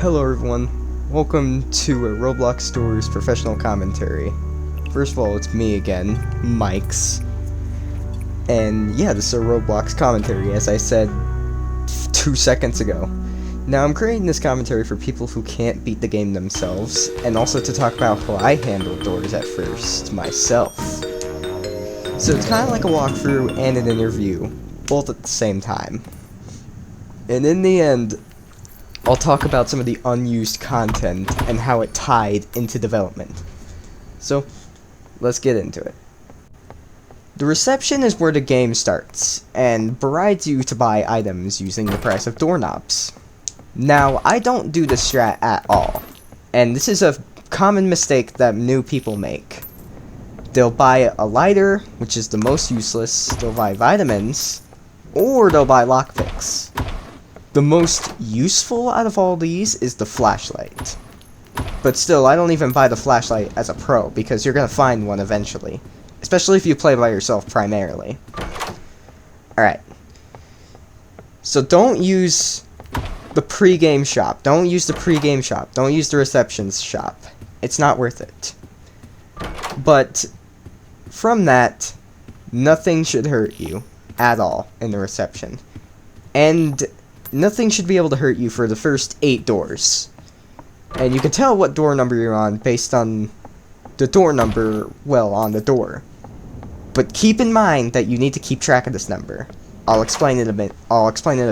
Hello everyone, welcome to a Roblox Stories professional commentary. First of all, it's me again, Mike's. And yeah, this is a Roblox commentary, as I said 2 seconds ago. Now I'm creating this commentary for people who can't beat the game themselves, and also to talk about how I handled doors at first, myself. So it's kind of like a walkthrough and an interview, both at the same time. And in the end, I'll talk about some of the unused content and how it tied into development. So, let's get into it. The reception is where the game starts, and berates you to buy items using the price of doorknobs. Now, I don't do this strat at all, and this is a common mistake that new people make. They'll buy a lighter, which is the most useless, they'll buy vitamins, or they'll buy lockpicks. The most useful out of all these is the flashlight. But still, I don't even buy the flashlight as a pro, because you're gonna find one eventually. Especially if you play by yourself primarily. Alright. So don't use the pre-game shop. Don't use the pre-game shop. Don't use the receptions shop. It's not worth it. But from that, nothing should hurt you at all in the reception. And nothing should be able to hurt you for the first 8 doors. And you can tell what door number you're on based on the door number, well, on the door. But keep in mind that you need to keep track of this number. I'll explain it in a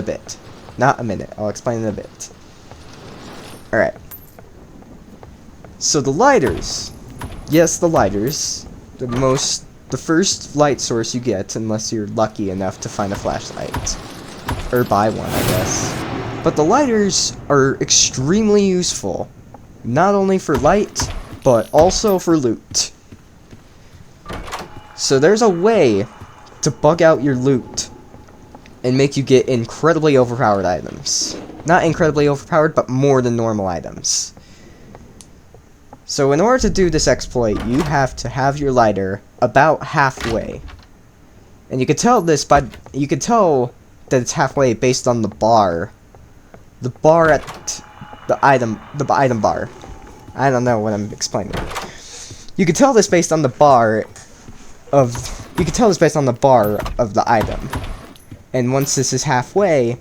bit. Not a minute. I'll explain it in a bit. Alright. So the lighters. Yes, the lighters. The first light source you get, unless you're lucky enough to find a flashlight. Or buy one, I guess. But the lighters are extremely useful. Not only for light, but also for loot. So there's a way to bug out your loot and make you get incredibly overpowered items. Not incredibly overpowered, but more than normal items. So in order to do this exploit, you have to have your lighter about halfway. And you can tell this by, you can tell that it's halfway based on the bar. The bar at the item bar. I don't know what I'm explaining. You can tell this based on the bar of the item. And once this is halfway,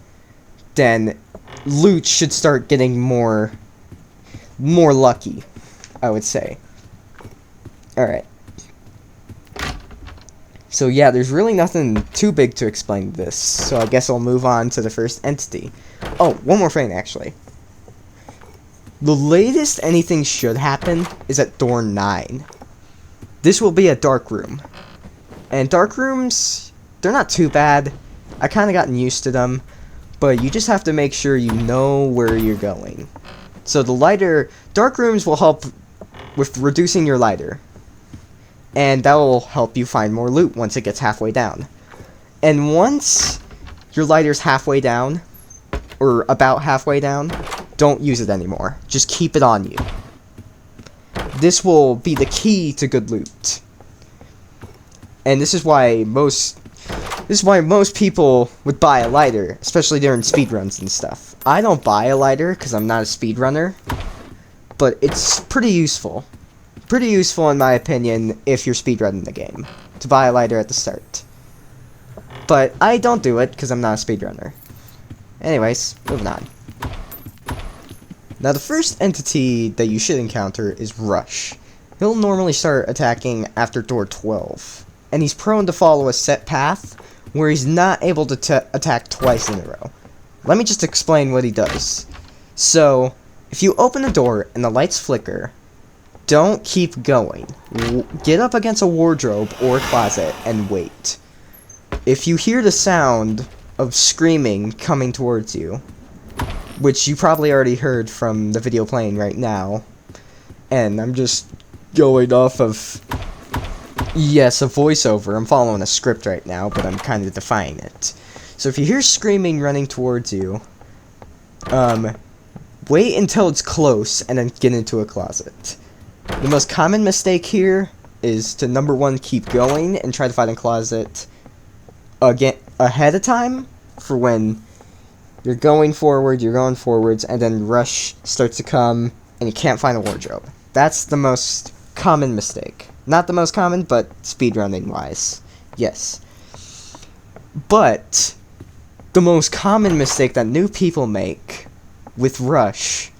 then loot should start getting more lucky, I would say. Alright. So yeah, there's really nothing too big to explain this, so I guess I'll move on to the first entity. Oh, one more thing, actually. The latest anything should happen is at door 9. This will be a dark room. And dark rooms, they're not too bad. I kind of gotten used to them, but you just have to make sure you know where you're going. So dark rooms will help with reducing your lighter. And that will help you find more loot once it gets halfway down. And once your lighter's halfway down, or about halfway down, don't use it anymore. Just keep it on you. This will be the key to good loot. And this is why most people would buy a lighter, especially during speedruns and stuff. I don't buy a lighter because I'm not a speedrunner, but it's pretty useful. Pretty useful in my opinion if you're speedrunning the game, to buy a lighter at the start. But I don't do it because I'm not a speedrunner. Anyways, moving on. Now the first entity that you should encounter is Rush. He'll normally start attacking after door 12, and he's prone to follow a set path where he's not able to attack twice in a row. Let me just explain what he does. So, if you open the door and the lights flicker, don't keep going. Get up against a wardrobe or closet and wait. If you hear the sound of screaming coming towards you, which you probably already heard from the video playing right now, and I'm just going off of, yes, a voiceover. I'm following a script right now, but I'm kind of defying it. So if you hear screaming running towards you, wait until it's close and then get into a closet. The most common mistake here is to, number 1, keep going and try to find a closet again ahead of time for when You're going forwards, and then rush starts to come, and you can't find a wardrobe. That's the most common mistake. Not the most common, but speedrunning-wise. Yes. But the most common mistake that new people make with rush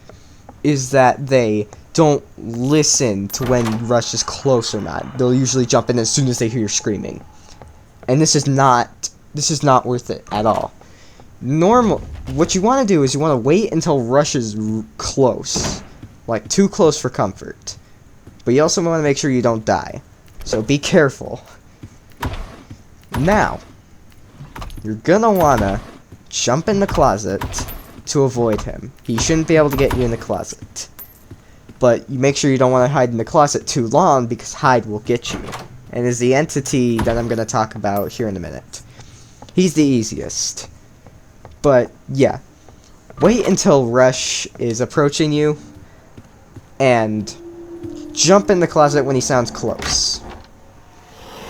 is that they don't listen to when rush is close or not. They'll usually jump in as soon as they hear screaming. And this is not worth it at all. What you want to do is you want to wait until rush is close. Like, too close for comfort. But you also want to make sure you don't die. So be careful. Now, you're gonna wanna jump in the closet to avoid him. He shouldn't be able to get you in the closet. But you make sure you don't want to hide in the closet too long, because hide will get you. And is the entity that I'm gonna talk about here in a minute. He's the easiest. But, yeah. Wait until rush is approaching you, and jump in the closet when he sounds close.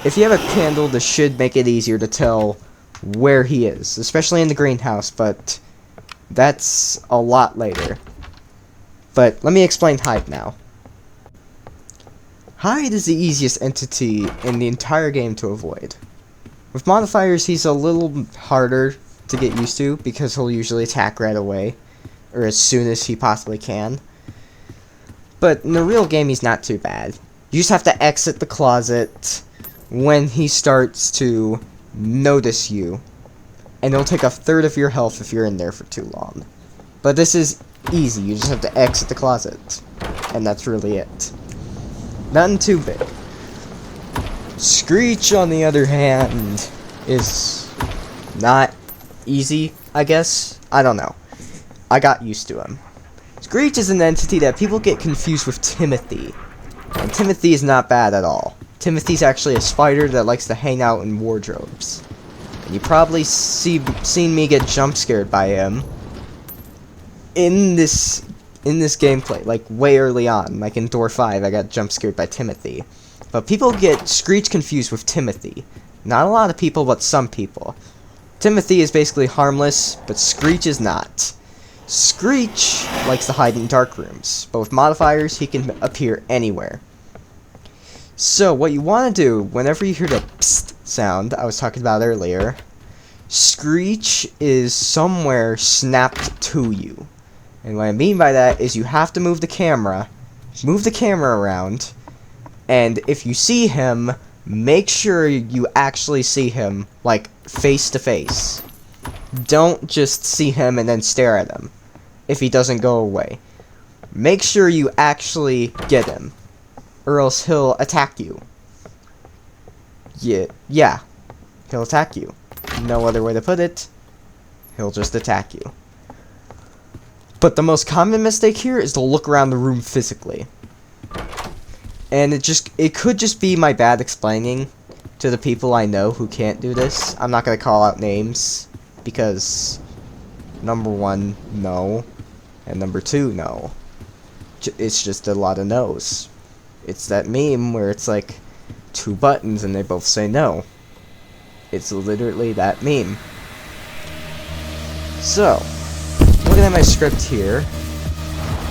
If you have a candle, this should make it easier to tell where he is, especially in the greenhouse, but that's a lot later. But let me explain hide now. Hide is the easiest entity in the entire game to avoid. With modifiers, he's a little harder to get used to, because he'll usually attack right away, or as soon as he possibly can. But in the real game, he's not too bad. You just have to exit the closet when he starts to notice you, and it'll take a third of your health if you're in there for too long. But this is easy. You just have to exit the closet, and that's really it. Nothing too big. Screech, on the other hand, is not easy, I guess. I don't know. I got used to him. Screech is an entity that people get confused with Timothy, and Timothy is not bad at all. Timothy's actually a spider that likes to hang out in wardrobes. And you probably seen me get jump scared by him in this gameplay, like way early on, like in door 5, I got jump scared by Timothy. But people get Screech confused with Timothy. Not a lot of people, but some people. Timothy is basically harmless, but Screech is not. Screech likes to hide in dark rooms, but with modifiers, he can appear anywhere. So, what you want to do, whenever you hear the psst sound I was talking about earlier, Screech is somewhere snapped to you. And what I mean by that is you have to move the camera around, and if you see him, make sure you actually see him, like, face to face. Don't just see him and then stare at him if he doesn't go away. Make sure you actually get him, or else he'll attack you. Yeah, he'll attack you. No other way to put it. He'll just attack you. But the most common mistake here is to look around the room physically. And it could just be my bad explaining to the people I know who can't do this. I'm not going to call out names, because number 1, no, and number 2, no. It's just a lot of no's. It's that meme where it's like 2 buttons and they both say no. It's literally that meme. So, looking at my script here,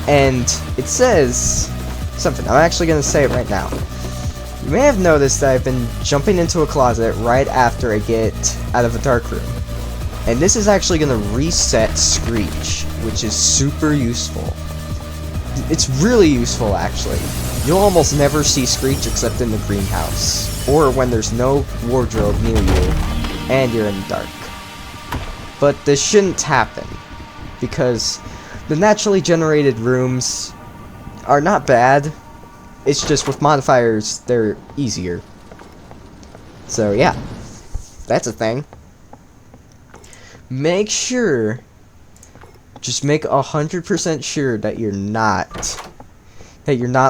and it says something. I'm actually going to say it right now. You may have noticed that I've been jumping into a closet right after I get out of a dark room. And this is actually going to reset Screech, which is super useful. It's really useful, actually. You'll almost never see Screech except in the greenhouse, or when there's no wardrobe near you, and you're in the dark. But this shouldn't happen, because the naturally generated rooms are not bad. It's just with modifiers, they're easier. So yeah, that's a thing. Make sure, just make 100% sure that you're not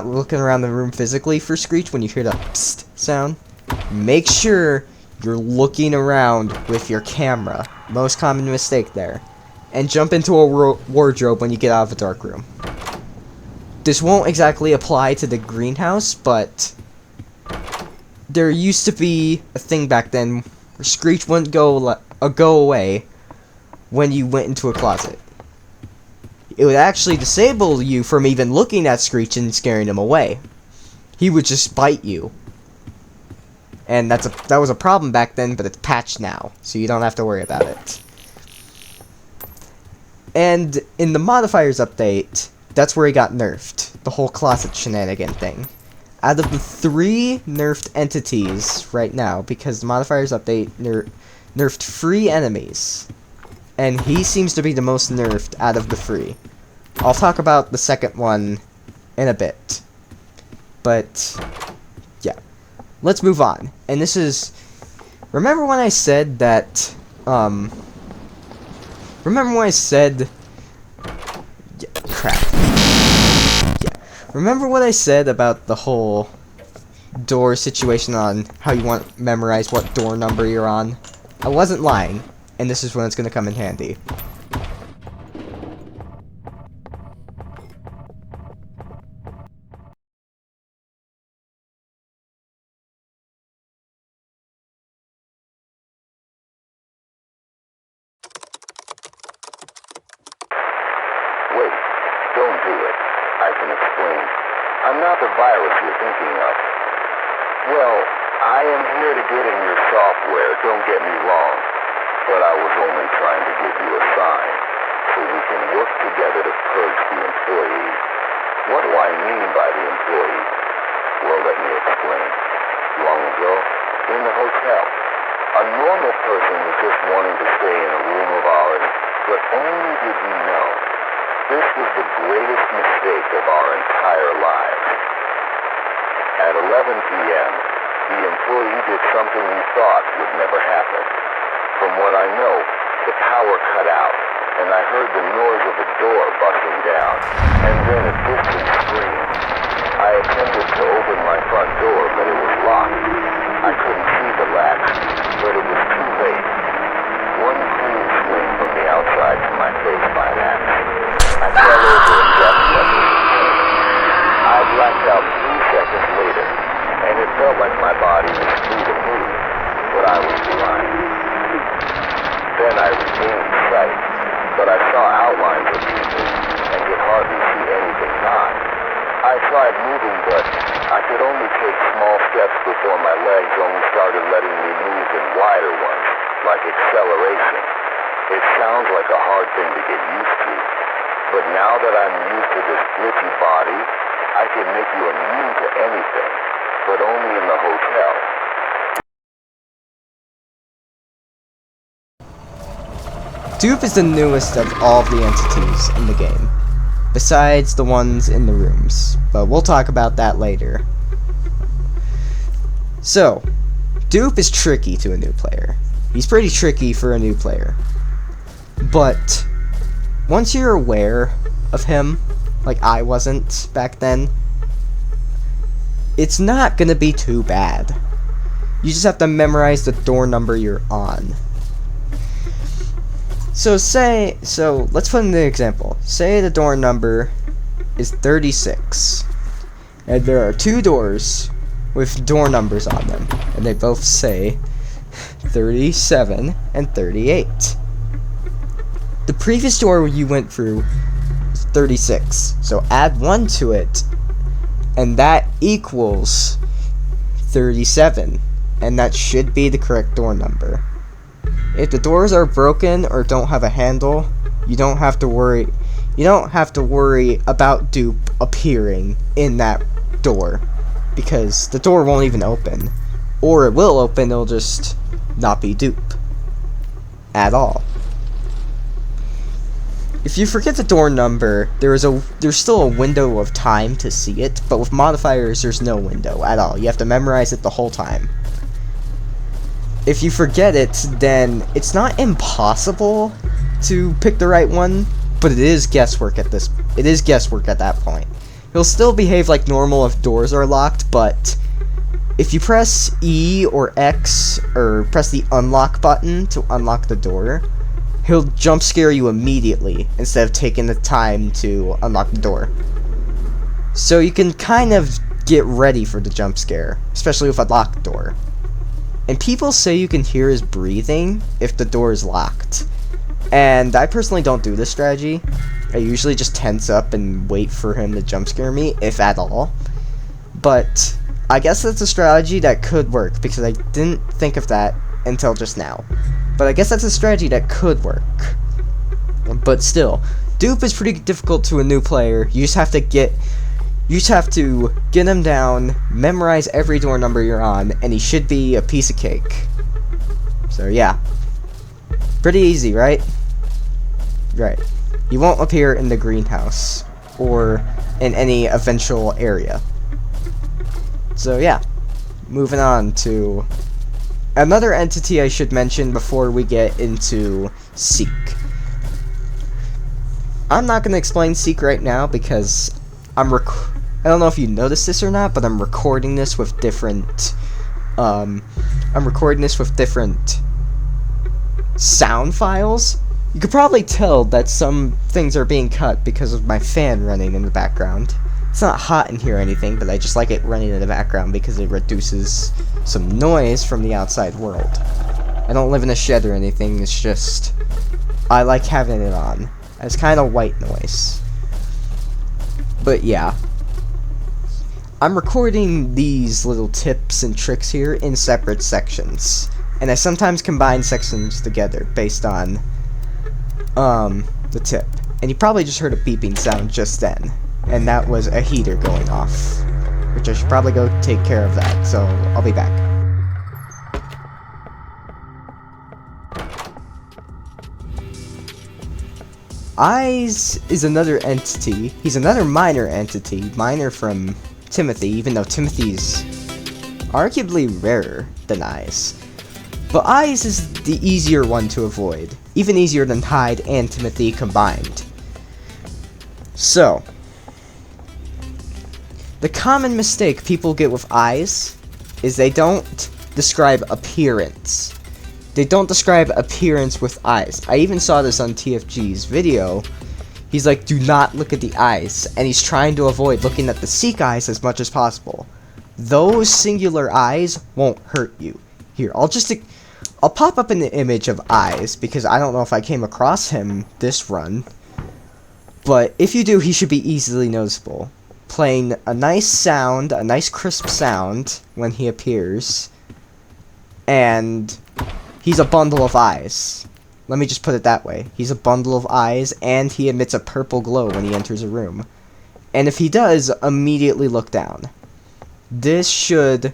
looking around the room physically for Screech when you hear the psst sound. Make sure you're looking around with your camera. Most common mistake there. And jump into a wardrobe when you get out of a dark room. This won't exactly apply to the greenhouse, but there used to be a thing back then where Screech wouldn't go away when you went into a closet. It would actually disable you from even looking at Screech and scaring him away. He would just bite you. And that was a problem back then, but it's patched now, so you don't have to worry about it. And in the modifiers update, that's where he got nerfed. The whole closet shenanigan thing. Out of the 3 nerfed entities right now, because the modifiers update nerfed 3 enemies. And he seems to be the most nerfed out of the 3. I'll talk about the second one in a bit. But, yeah. Let's move on. And this is... Remember when I said that... Remember when I said... Yeah, crap. Yeah. Remember what I said about the whole door situation on how you want to memorize what door number you're on? I wasn't lying, and this is when it's going to come in handy. Wait, don't do it. I can explain. I'm not the virus you're thinking of. Well, I am here to get in your software, don't get me wrong. But I was only trying to give you a sign, so we can work together to purge the employee. What do I mean by the employee? Well, let me explain. Long ago, in the hotel, a normal person was just wanting to stay in a room of ours, but only did we know. This was the greatest mistake of our entire lives. At 11 p.m., the employee did something we thought would never happen. From what I know, the power cut out, and I heard the noise of a door busting down, and then a distant scream. I attempted to open my front door, but it was locked. I couldn't see the latch, but it was too late. One clean swing from the outside to my face by an axe. I fell over and just left it. I blacked out 3 seconds later, and it felt like my body was free to move, but I was blind. Then I regained sight, but I saw outlines of people, and could hardly see anything nigh. I tried moving, but I could only take small steps before my legs only started letting me move in wider ones, like acceleration. It sounds like a hard thing to get used to, but now that I'm used to this glitchy body, I can make you immune to anything, but only in the hotel. Dupe is the newest of all of the entities in the game, besides the ones in the rooms, but we'll talk about that later. So, Dupe is tricky to a new player. He's pretty tricky for a new player. But, once you're aware of him, like I wasn't back then, it's not gonna be too bad. You just have to memorize the door number you're on. So let's put in the example. Say the door number is 36. And there are 2 doors with door numbers on them. And they both say 37 and 38. The previous door you went through is 36. So add 1 to it. And that equals 37. And that should be the correct door number. If the doors are broken or don't have a handle, you don't have to worry. You don't have to worry about Dupe appearing in that door, because the door won't even open, or it will open. It'll just not be Dupe at all. If you forget the door number, there's still a window of time to see it, but with modifiers, there's no window at all. You have to memorize it the whole time. If you forget it, then it's not impossible to pick the right one, but it is guesswork at that point. He'll still behave like normal if doors are locked, but if you press E or X or press the unlock button to unlock the door, he'll jump scare you immediately instead of taking the time to unlock the door. So you can kind of get ready for the jump scare, especially with a locked door. And people say you can hear his breathing if the door is locked. And I personally don't do this strategy. I usually just tense up and wait for him to jump scare me, if at all. But I guess that's a strategy that could work, because I didn't think of that until just now. But I guess that's a strategy that could work. But still, Dupe is pretty difficult to a new player. You just have to get him down, memorize every door number you're on, and he should be a piece of cake. So yeah. Pretty easy, right? Right. He won't appear in the greenhouse or in any eventual area. So yeah. Moving on to another entity I should mention before we get into Seek. I'm not going to explain Seek right now because I don't know if you noticed this or not, but I'm recording this with different sound files. You could probably tell that some things are being cut because of my fan running in the background. It's not hot in here or anything, but I just like it running in the background because it reduces some noise from the outside world. I don't live in a shed or anything, it's just I like having it on. It's kind of white noise. But yeah. I'm recording these little tips and tricks here in separate sections. And I sometimes combine sections together based on the tip. And you probably just heard a beeping sound just then. And that was a heater going off. Which I should probably go take care of that, so I'll be back. Eyes is another entity. He's another minor entity. Minor from Timothy, even though Timothy's arguably rarer than Eyes. But Eyes is the easier one to avoid. Even easier than Hyde and Timothy combined. So, the common mistake people get with Eyes is they don't describe appearance. They don't describe appearance with eyes. I even saw this on TFG's video. He's like, do not look at the eyes. And he's trying to avoid looking at the Seek eyes as much as possible. Those singular eyes won't hurt you. Here, I'll pop up an image of Eyes, because I don't know if I came across him this run. But if you do, he should be easily noticeable. Playing a nice sound, a nice crisp sound when he appears. And he's a bundle of eyes. Let me just put it that way. He's a bundle of eyes, and he emits a purple glow when he enters a room. And if he does, immediately look down. This should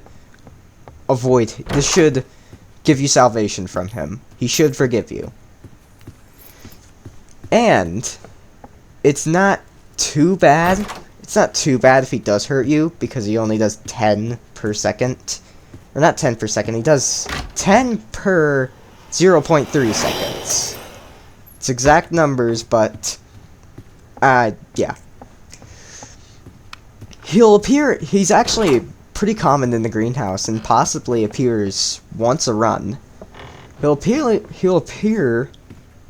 give you salvation from him. He should forgive you. And it's not too bad. It's not too bad if he does hurt you, because he only does 10 per second. Or not 10 per second, he does 10 per 0.3 seconds. It's exact numbers, but yeah. He's actually pretty common in the greenhouse and possibly appears once a run. He'll appear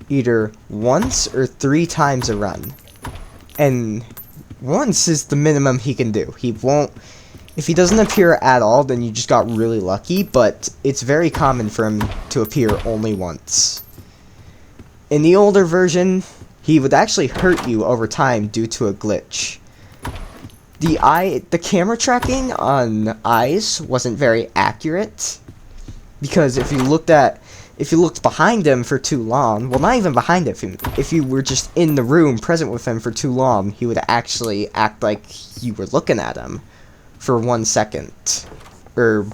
either once or 3 times a run. And once is the minimum he can do. If he doesn't appear at all, then you just got really lucky, but it's very common for him to appear only once. In the older version, he would actually hurt you over time due to a glitch. The camera tracking on Eyes wasn't very accurate, because if you looked behind him for too long, well, not even behind him, if you were just in the room present with him for too long, he would actually act like you were looking at him for 1 second. Or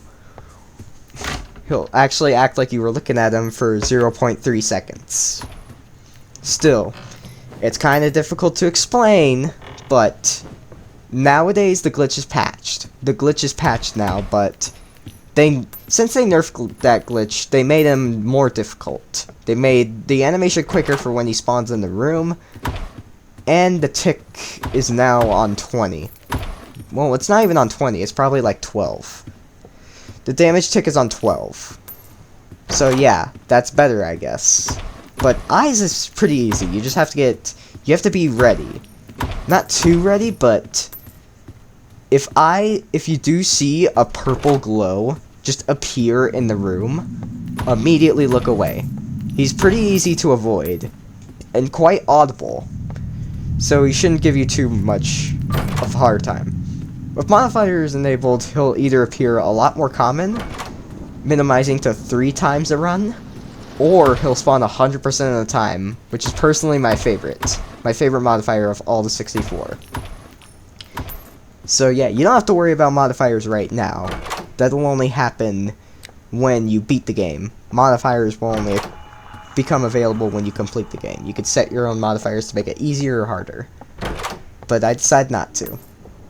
he'll actually act like you were looking at him for 0.3 seconds. Still, it's kind of difficult to explain, but nowadays the glitch is patched. The glitch is patched now, but since they nerfed that glitch, they made him more difficult. They made the animation quicker for when he spawns in the room, and the tick is now on 20. Well, it's not even on 20, it's probably like 12. The damage tick is on 12. So yeah, that's better, I guess. But Eyes is pretty easy. You just have to be ready. Not too ready, but if you do see a purple glow just appear in the room, immediately look away. He's pretty easy to avoid. and quite audible, so he shouldn't give you too much of a hard time. With modifiers enabled, he'll either appear a lot more common, minimizing to 3 times a run, or he'll spawn 100% of the time, which is personally my favorite. My favorite modifier of all the 64. So yeah, you don't have to worry about modifiers right now. That'll only happen when you beat the game. Modifiers will only become available when you complete the game. You could set your own modifiers to make it easier or harder. But I decided not to.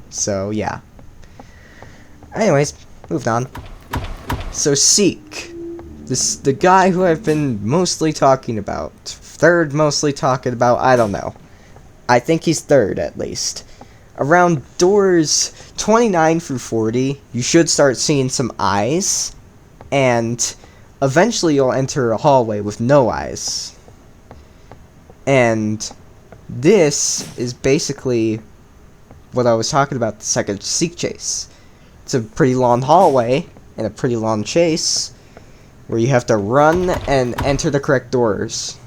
So yeah. Anyways, moving on. So Seek. The guy who I've been mostly talking about. Third mostly talking about, I don't know. I think he's third at least. Around doors 29 through 40, you should start seeing some eyes. And eventually you'll enter a hallway with no eyes. And this is basically what I was talking about the second Seek chase. It's a pretty long hallway and a pretty long chase where you have to run and enter the correct doors.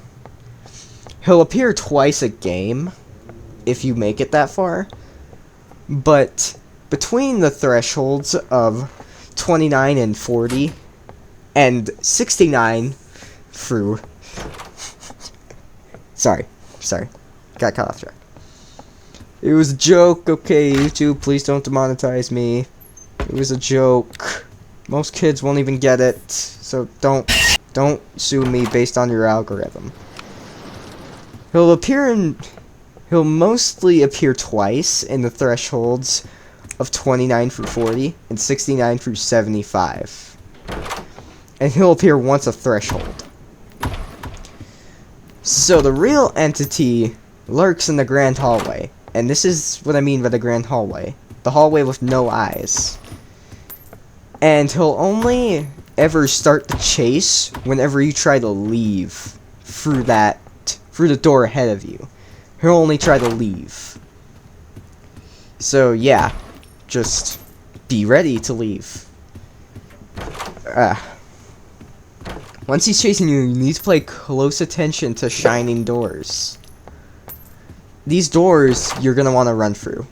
He'll appear twice a game if you make it that far, but between the thresholds of 29 and 40 and 69 through sorry, got caught off track. It was a joke, okay, YouTube, please don't demonetize me. It was a joke. Most kids won't even get it, so don't sue me based on your algorithm. He'll mostly appear twice in the thresholds of 29 through 40 and 69 through 75. And he'll appear once a threshold. So the real entity lurks in the grand hallway. And this is what I mean by the grand hallway. The hallway with no eyes. And he'll only ever start the chase whenever you try to leave through the door ahead of you. He'll only try to leave. So yeah, just be ready to leave. Once he's chasing you, you need to pay close attention to shining doors. These doors you're gonna want to run through.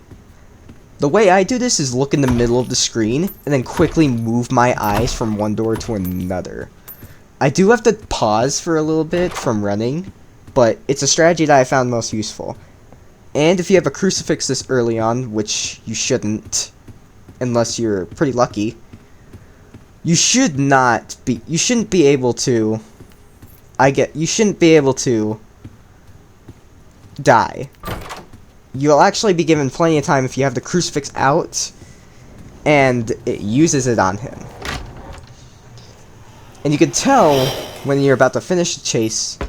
The way I do this is look in the middle of the screen and then quickly move my eyes from one door to another. I do have to pause for a little bit from running, but it's a strategy that I found most useful. And if you have a crucifix this early on, which you shouldn't, unless you're pretty lucky, you shouldn't be able to die. You'll actually be given plenty of time if you have the crucifix out and it uses it on him. And you can tell when you're about to finish the chase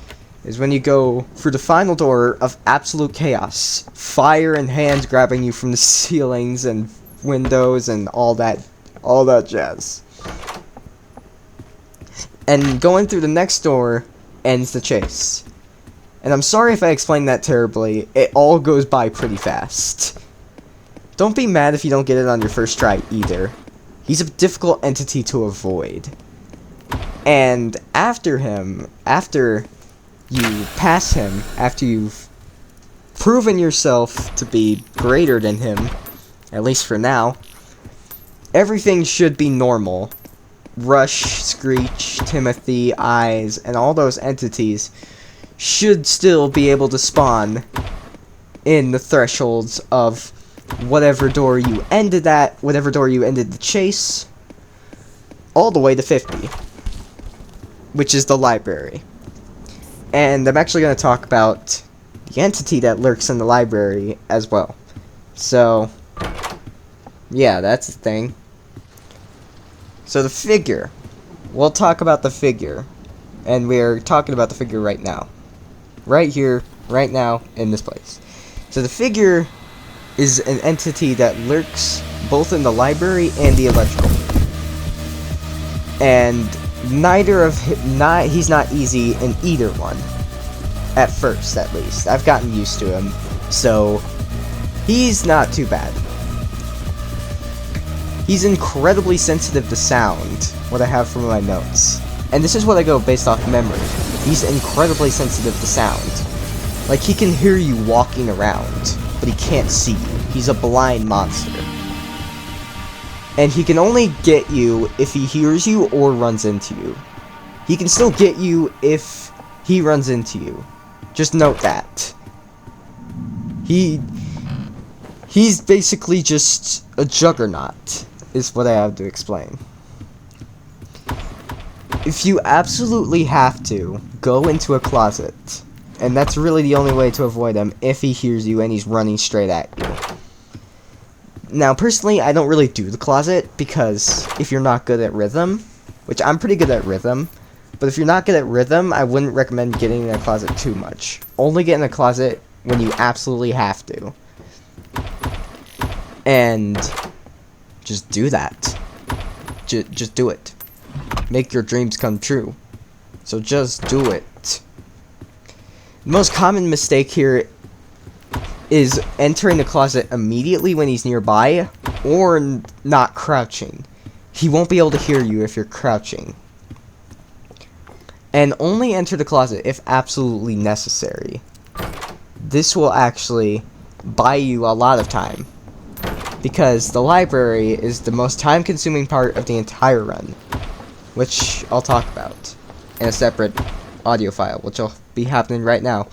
is when you go through the final door of absolute chaos. Fire and hands grabbing you from the ceilings and windows and all that jazz. And going through the next door ends the chase. And I'm sorry if I explained that terribly, it all goes by pretty fast. Don't be mad if you don't get it on your first try either. He's a difficult entity to avoid. And after you pass him, after you've proven yourself to be greater than him, at least for now, everything should be normal. Rush, Screech, Timothy, Eyes, and all those entities should still be able to spawn in the thresholds of whatever door you ended at, whatever door you ended the chase, all the way to 50, which is the library. And I'm actually going to talk about the entity that lurks in the library as well. So, yeah, that's the thing. So the figure. We'll talk about the figure. And we're talking about the figure right now. Right here, right now, in this place. So the figure is an entity that lurks both in the library and the electrical. And he's not easy in either one. At first, at least. I've gotten used to him. So, he's not too bad. He's incredibly sensitive to sound, what I have from my notes. And this is what I go based off memory. He's incredibly sensitive to sound. Like, he can hear you walking around, but he can't see you. He's a blind monster. And he can only get you if he hears you or runs into you. He can still get you if he runs into you. Just note that. He's basically just a juggernaut, is what I have to explain. If you absolutely have to, go into a closet. And that's really the only way to avoid him if he hears you and he's running straight at you. Now, personally, I don't really do the closet, because if you're not good at rhythm, which I'm pretty good at rhythm, but if you're not good at rhythm, I wouldn't recommend getting in a closet too much. Only get in a closet when you absolutely have to. And just do that. Just do it. Make your dreams come true. So just do it. The most common mistake here is entering the closet immediately when he's nearby, or not crouching. He won't be able to hear you if you're crouching. And only enter the closet if absolutely necessary. This will actually buy you a lot of time, because the library is the most time-consuming part of the entire run, which I'll talk about in a separate audio file, which will be happening right now.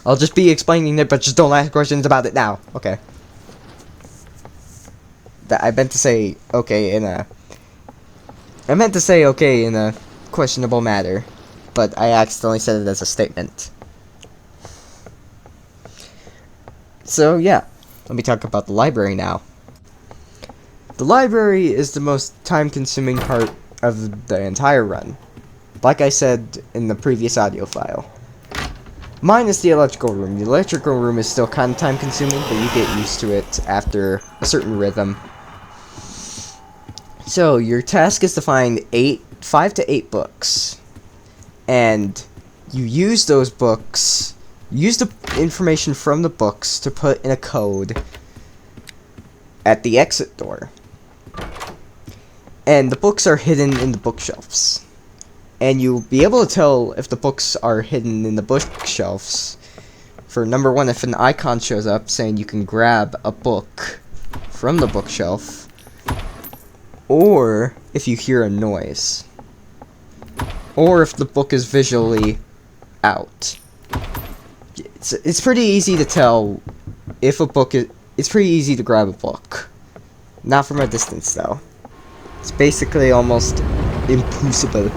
I'll just be explaining it, but just don't ask questions about it now. Okay. I meant to say okay in a questionable matter, but I accidentally said it as a statement. So yeah, let me talk about the library now. The library is the most time-consuming part of the entire run, like I said in the previous audio file. Minus the electrical room. The electrical room is still kind of time-consuming, but you get used to it after a certain rhythm. So, your task is to find 5 to 8 books. And you use those books, use the information from the books to put in a code at the exit door. And the books are hidden in the bookshelves. And you'll be able to tell if the books are hidden in the bookshelves. For number one, if an icon shows up saying you can grab a book from the bookshelf, or if you hear a noise, or if the book is visually out. It's pretty easy to tell if a book is. It's pretty easy to grab a book, not from a distance though. It's basically almost impossible.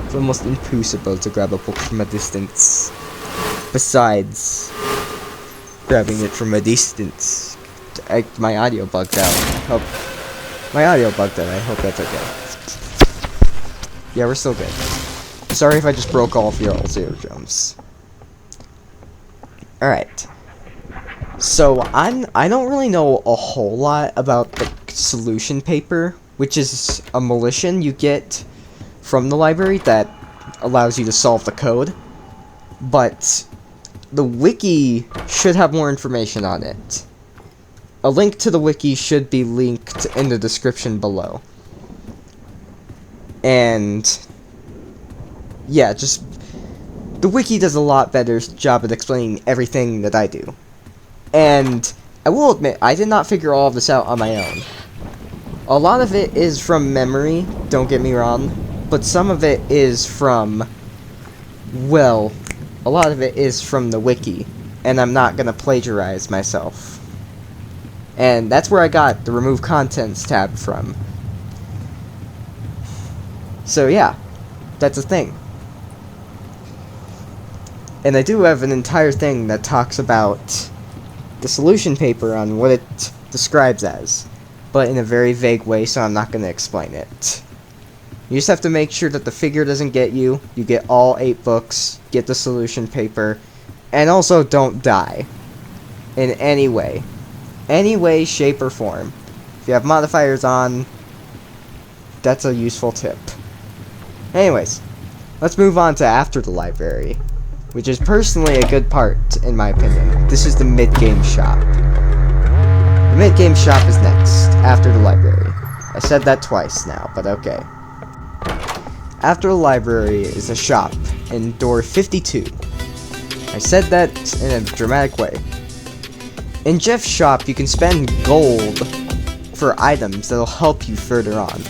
It's almost impossible to grab a book from a distance. Besides grabbing it from a distance. My audio bugged out. My audio bugged out. I hope that's okay. Yeah, we're still good. Sorry if I just broke all of your eardrums. Alright. So, I don't really know a whole lot about the solution paper, which is a munition you get from the library that allows you to solve the code. But the wiki should have more information on it. A link to the wiki should be linked in the description below. And yeah, just the wiki does a lot better job at explaining everything that I do. And I will admit, I did not figure all of this out on my own. A lot of it is from memory, don't get me wrong, but some of it is from, well, a lot of it is from the wiki, and I'm not gonna plagiarize myself. And that's where I got the Remove Contents tab from. So yeah, that's a thing. And I do have an entire thing that talks about the solution paper on what it describes as, but in a very vague way, so I'm not going to explain it. You just have to make sure that the figure doesn't get you, you get all 8 books, get the solution paper, and also don't die. In any way. Any way, shape, or form. If you have modifiers on, that's a useful tip. Anyways, let's move on to after the library, which is personally a good part, in my opinion. This is the mid-game shop. The mid-game shop is next, after the library. I said that twice now, but okay. After the library is a shop in door 52. I said that in a dramatic way. In Jeff's shop, you can spend gold for items that'll help you further on.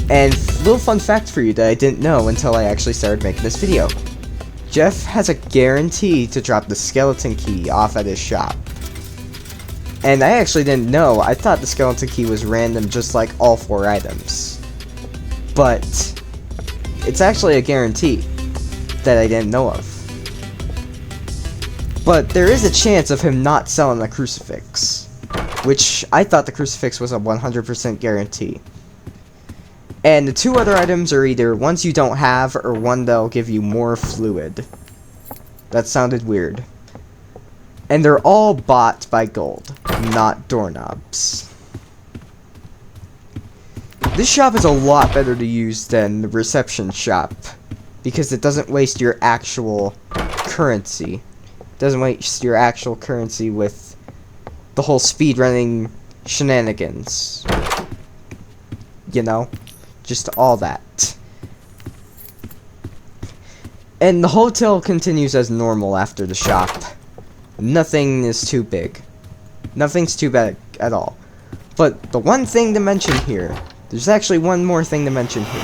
And little fun fact for you that I didn't know until I actually started making this video. Jeff has a guarantee to drop the skeleton key off at his shop. And I actually didn't know. I thought the skeleton key was random just like all 4 items. But it's actually a guarantee that I didn't know of. But there is a chance of him not selling the crucifix, which I thought the crucifix was a 100% guarantee. And the 2 other items are either ones you don't have or one that'll give you more fluid. That sounded weird. And they're all bought by gold, not doorknobs. This shop is a lot better to use than the reception shop, because it doesn't waste your actual currency. It doesn't waste your actual currency with the whole speedrunning shenanigans. You know? Just all that. And the hotel continues as normal after the shop. Nothing is too big. Nothing's too bad at all. But the one thing to mention here, there's actually one more thing to mention here.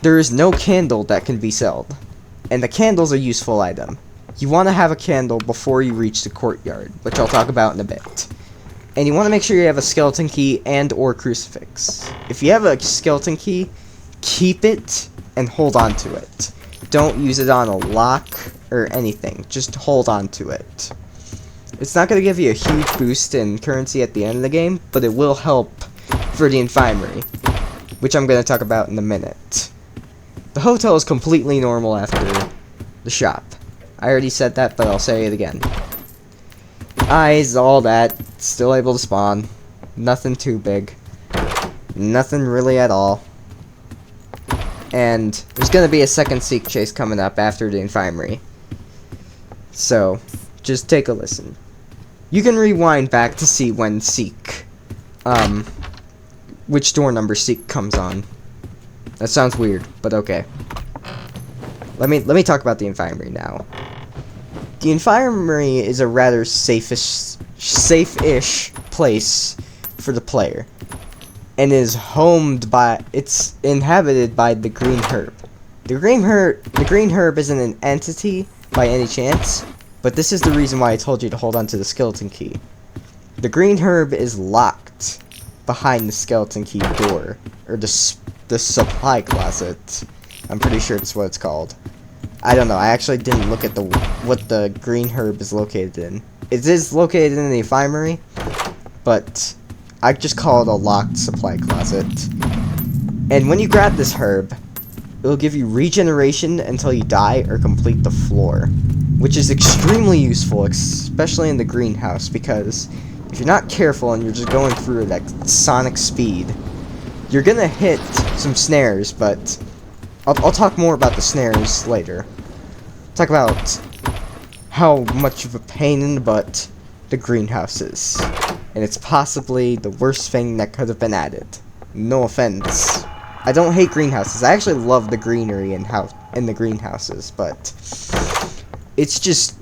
There is no candle that can be sold. And the candle's a useful item. You want to have a candle before you reach the courtyard, which I'll talk about in a bit. And you want to make sure you have a skeleton key and or crucifix. If you have a skeleton key, keep it and hold on to it. Don't use it on a lock or anything. Just hold on to it. It's not going to give you a huge boost in currency at the end of the game, but it will help for the Infirmary, which I'm going to talk about in a minute. The hotel is completely normal after the shop. I already said that, but I'll say it again. Eyes, all that, still able to spawn. Nothing too big. Nothing really at all. And there's gonna be a second Seek chase coming up after the Infirmary. So, just take a listen. You can rewind back to see when Seek, which door number Seek comes on. That sounds weird, but okay. Let me talk about the Infirmary now. The Infirmary is a rather safe-ish place for the player, and is it's inhabited by the green herb. The green herb isn't an entity by any chance, but this is the reason why I told you to hold on to the skeleton key. The green herb is locked behind the skeleton key door, or the supply closet. I'm pretty sure it's what it's called. I don't know. I actually didn't look at what the green herb is located in. It is located in the Infirmary, but I just call it a locked supply closet. And when you grab this herb, it will give you regeneration until you die or complete the floor, which is extremely useful, especially in the greenhouse, because if you're not careful and you're just going through at like sonic speed, you're gonna hit some snares, but I'll talk more about the snares later. Talk about how much of a pain in the butt the greenhouse is. And it's possibly the worst thing that could have been added. No offense. I don't hate greenhouses. I actually love the greenery in the greenhouses, but it's just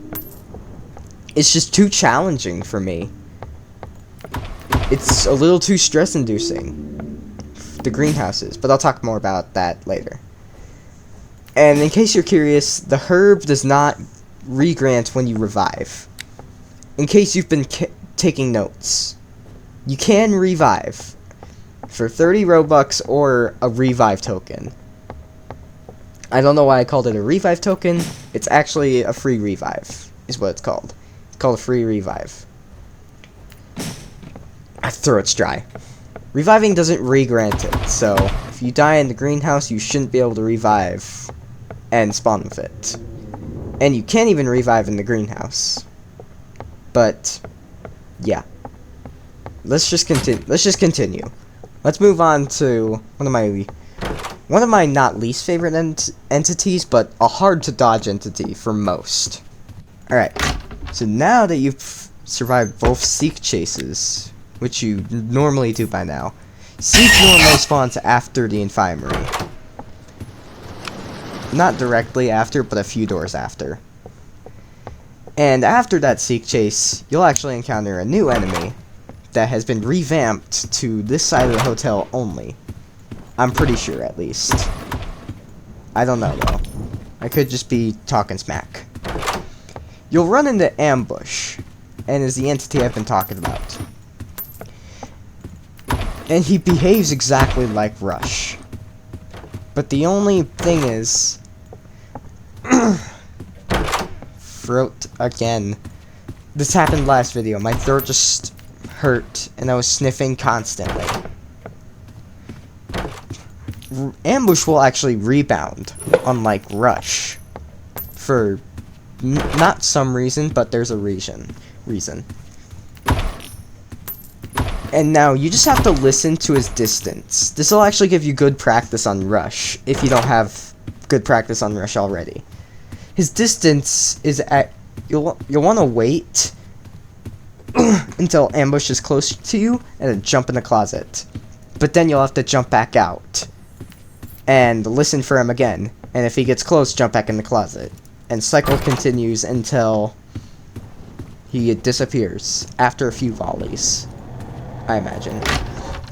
too challenging for me. It's a little too stress-inducing, the greenhouses, but I'll talk more about that later. And in case you're curious, the herb does not regrant when you revive. In case you've been taking notes, you can revive for 30 Robux or a revive token. I don't know why I called it a revive token. It's actually a free revive, is what it's called. It's called a free revive. My throat's dry. Reviving doesn't regrant it, so if you die in the greenhouse, you shouldn't be able to revive and spawn with it. And you can't even revive in the greenhouse. But yeah. Let's just continue. Let's move on to one of my not least favorite entities, but a hard to dodge entity for most. Alright, so now that you've survived both Seek chases, which you normally do by now, Screech normally spawns after the Infirmary. Not directly after, but a few doors after. And after that Seek Chase, you'll actually encounter a new enemy that has been revamped to this side of the hotel only. I'm pretty sure, at least. I don't know, though. I could just be talking smack. You'll run into Ambush, and is the entity I've been talking about. And he behaves exactly like Rush. But the only thing is... throat again. This happened last video. My throat just hurt, and I was sniffing constantly. Ambush will actually rebound, unlike Rush. For not some reason, but there's a reason. And now, you just have to listen to his distance. This will actually give you good practice on Rush, if you don't have good practice on Rush already. His distance is at... You'll want to wait until Ambush is close to you, and then jump in the closet. But then you'll have to jump back out. And listen for him again. And if he gets close, jump back in the closet. And cycle continues until he disappears after a few volleys, I imagine.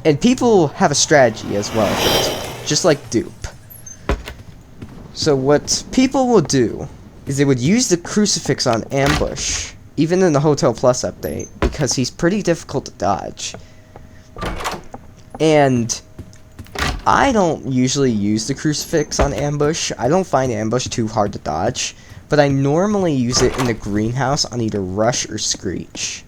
And people have a strategy as well for it, just like Dupe. So what people will do is they would use the crucifix on Ambush, even in the Hotel Plus update, because he's pretty difficult to dodge. And I don't usually use the crucifix on Ambush. I don't find Ambush too hard to dodge, but I normally use it in the greenhouse on either Rush or Screech.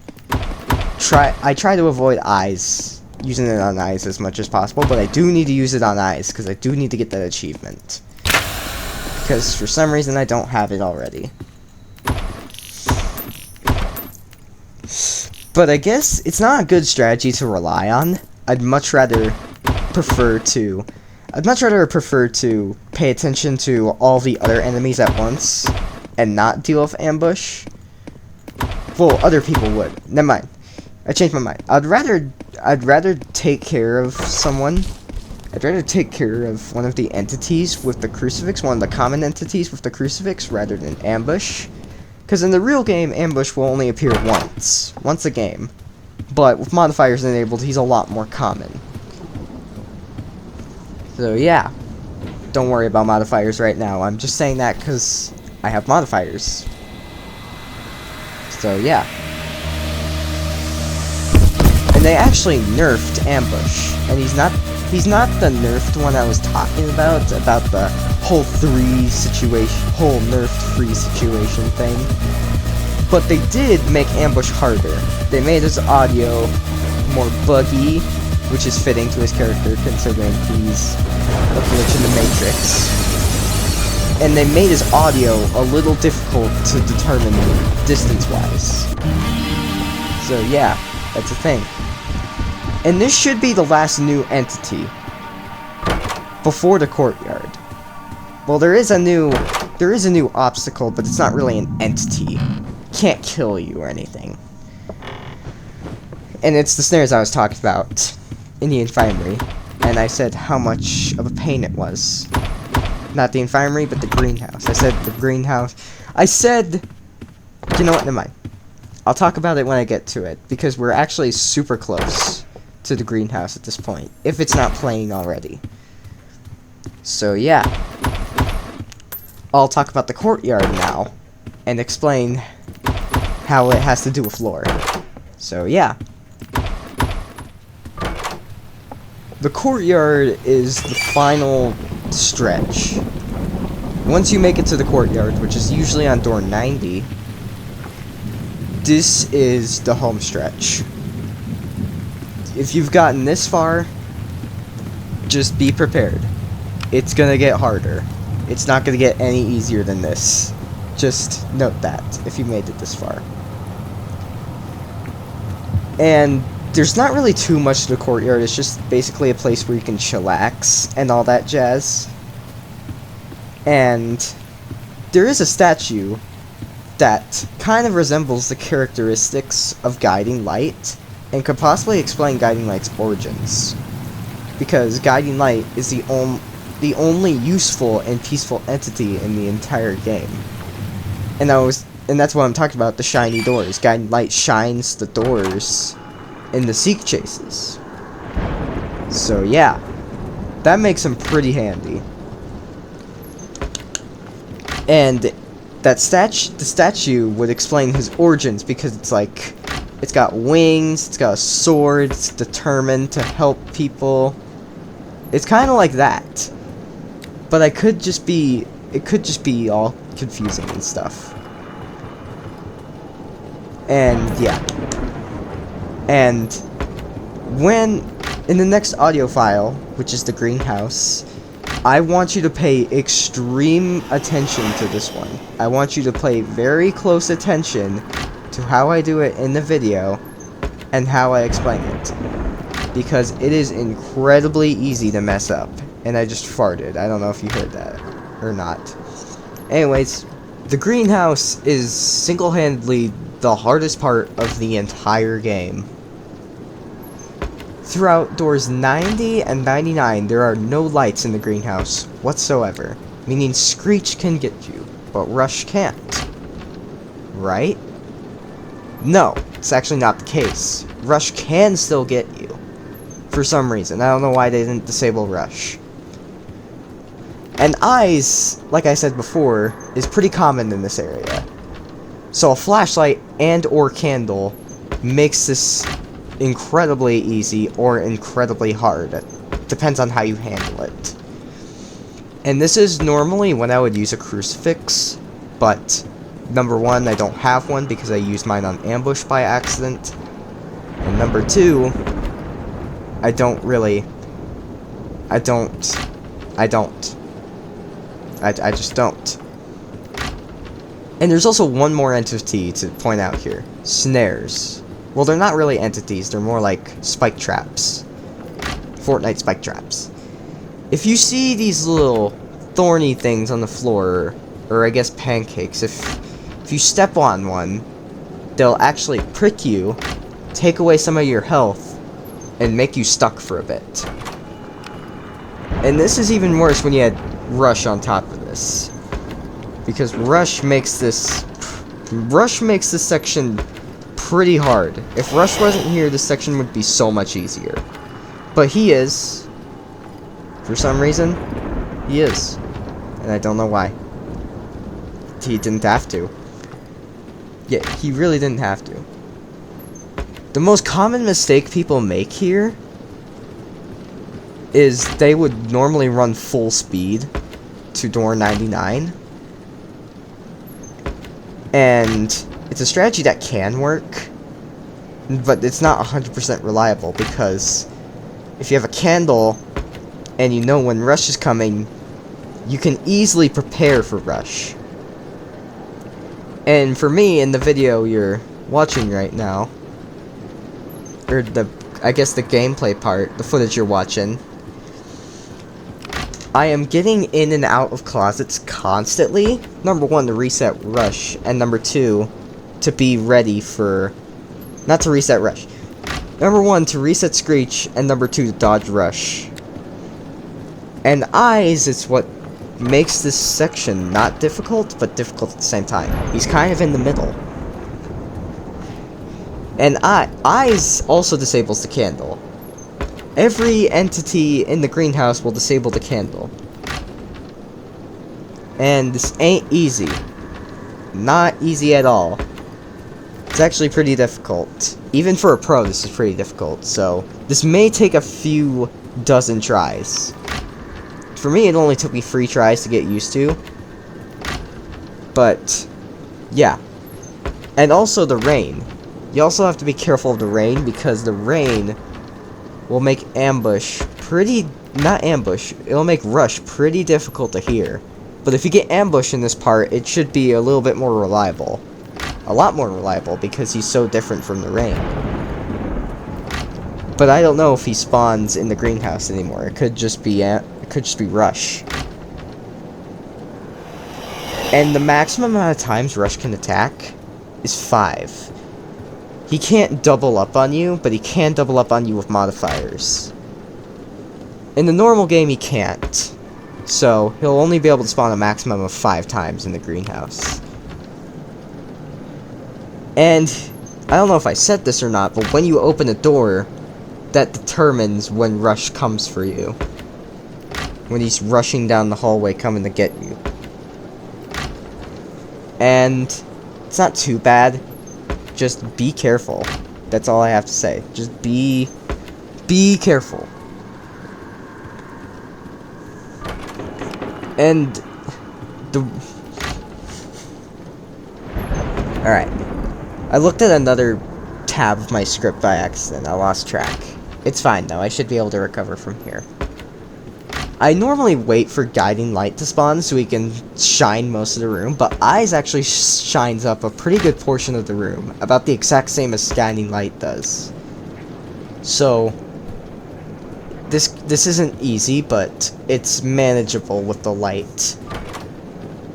I try to avoid eyes, using it on eyes as much as possible, but I do need to use it on eyes, because I do need to get that achievement. Because for some reason I don't have it already. But I guess it's not a good strategy to rely on. I'd much rather prefer to pay attention to all the other enemies at once and not deal with Ambush. Well, other people would. Never mind. I changed my mind. I'd rather take care of someone. I'd rather take care of one of the entities with the crucifix, one of the common entities with the crucifix, rather than Ambush. Because in the real game, Ambush will only appear once a game. But with modifiers enabled, he's a lot more common. So yeah, don't worry about modifiers right now. I'm just saying that because I have modifiers. So yeah. And they actually nerfed Ambush, and he's not the nerfed one I was talking about the whole nerfed free situation thing. But they did make Ambush harder. They made his audio more buggy, which is fitting to his character considering he's a glitch in the Matrix. And they made his audio a little difficult to determine distance-wise. So yeah, that's a thing. And this should be the last new entity before the Courtyard. Well, there is a new obstacle, but it's not really an entity. Can't kill you or anything. And it's the snares I was talking about in the Infirmary, and I said how much of a pain it was. Not the Infirmary, but the greenhouse. I said the greenhouse. I said, you know what? Never mind. I'll talk about it when I get to it, because we're actually super close to the greenhouse at this point, if it's not playing already. So yeah, I'll talk about the Courtyard now, and explain how it has to do with lore. So yeah. The Courtyard is the final stretch. Once you make it to the Courtyard, which is usually on door 90, this is the home stretch. If you've gotten this far, just be prepared. It's gonna get harder. It's not gonna get any easier than this. Just note that, if you made it this far. And there's not really too much to the Courtyard, it's just basically a place where you can chillax and all that jazz. And there is a statue that kind of resembles the characteristics of Guiding Light, and could possibly explain Guiding Light's origins. because Guiding Light is the only useful and peaceful entity in the entire game. And that's what I'm talking about, the shiny doors. Guiding Light shines the doors in the Seek chases. So yeah, that makes him pretty handy. And the statue would explain his origins, because it's like, it's got wings, it's got a sword, it's determined to help people. It's kind of like that. But it could just be all confusing and stuff. And yeah. And when, in the next audio file, which is the greenhouse, I want you to pay extreme attention to this one. I want you to pay very close attention to how I do it in the video and how I explain it. Because it is incredibly easy to mess up. And I just farted. I don't know if you heard that or not. Anyways, the greenhouse is single-handedly the hardest part of the entire game. Throughout doors 90 and 99, there are no lights in the greenhouse whatsoever, meaning Screech can get you, but Rush can't. Right? No, it's actually not the case. Rush can still get you. For some reason. I don't know why they didn't disable Rush. And eyes, like I said before, is pretty common in this area. So a flashlight and or candle makes this incredibly easy or incredibly hard. Depends on how you handle it. And this is normally when I would use a crucifix, but number one, I don't have one because I used mine on ambush by accident. And number two, I just don't. And there's also one more entity to point out here. Snares. Well, they're not really entities, they're more like spike traps. Fortnite spike traps. If you see these little thorny things on the floor, or I guess pancakes, if you step on one, they'll actually prick you, take away some of your health, and make you stuck for a bit. And this is even worse when you add Rush on top of this. Because Rush makes this section pretty hard. If Rush wasn't here, this section would be so much easier. But he is. For some reason, he is. And I don't know why. He didn't have to. Yeah, he really didn't have to. The most common mistake people make here is they would normally run full speed to door 99. And it's a strategy that can work, but it's not 100% reliable, because if you have a candle and you know when Rush is coming, you can easily prepare for Rush. And for me, in the video you're watching right now, or I guess the gameplay part, the footage you're watching, I am getting in and out of closets constantly. Number one, to reset Rush, and number two, to be ready for... Not to reset Rush. Number one, to reset Screech, and number two, to dodge Rush. And eyes is what makes this section not difficult, but difficult at the same time. He's kind of in the middle. And eyes also disables the candle. Every entity in the greenhouse will disable the candle. And this ain't easy. Not easy at all. It's actually pretty difficult. Even for a pro, this is pretty difficult. So, this may take a few dozen tries. For me, it only took me 3 tries to get used to. But, yeah. And also the rain. You also have to be careful of the rain, because the rain will make ambush it'll make Rush pretty difficult to hear. But if you get ambush in this part, it should be a little bit more reliable. A lot more reliable, because he's so different from the rain. But I don't know if he spawns in the greenhouse anymore. It could just be Rush. And the maximum amount of times Rush can attack is 5. He can't double up on you, but he can double up on you with modifiers. In the normal game, he can't. So, he'll only be able to spawn a maximum of 5 times in the greenhouse. And, I don't know if I said this or not, but when you open a door, that determines when Rush comes for you. When he's rushing down the hallway coming to get you. And, it's not too bad. Just be careful. That's all I have to say. Just be careful. And alright. I looked at another tab of my script by accident. I lost track. It's fine though. I should be able to recover from here. I normally wait for guiding light to spawn so we can shine most of the room, but Eyes actually shines up a pretty good portion of the room, about the exact same as guiding light does. So this isn't easy, but it's manageable with the light.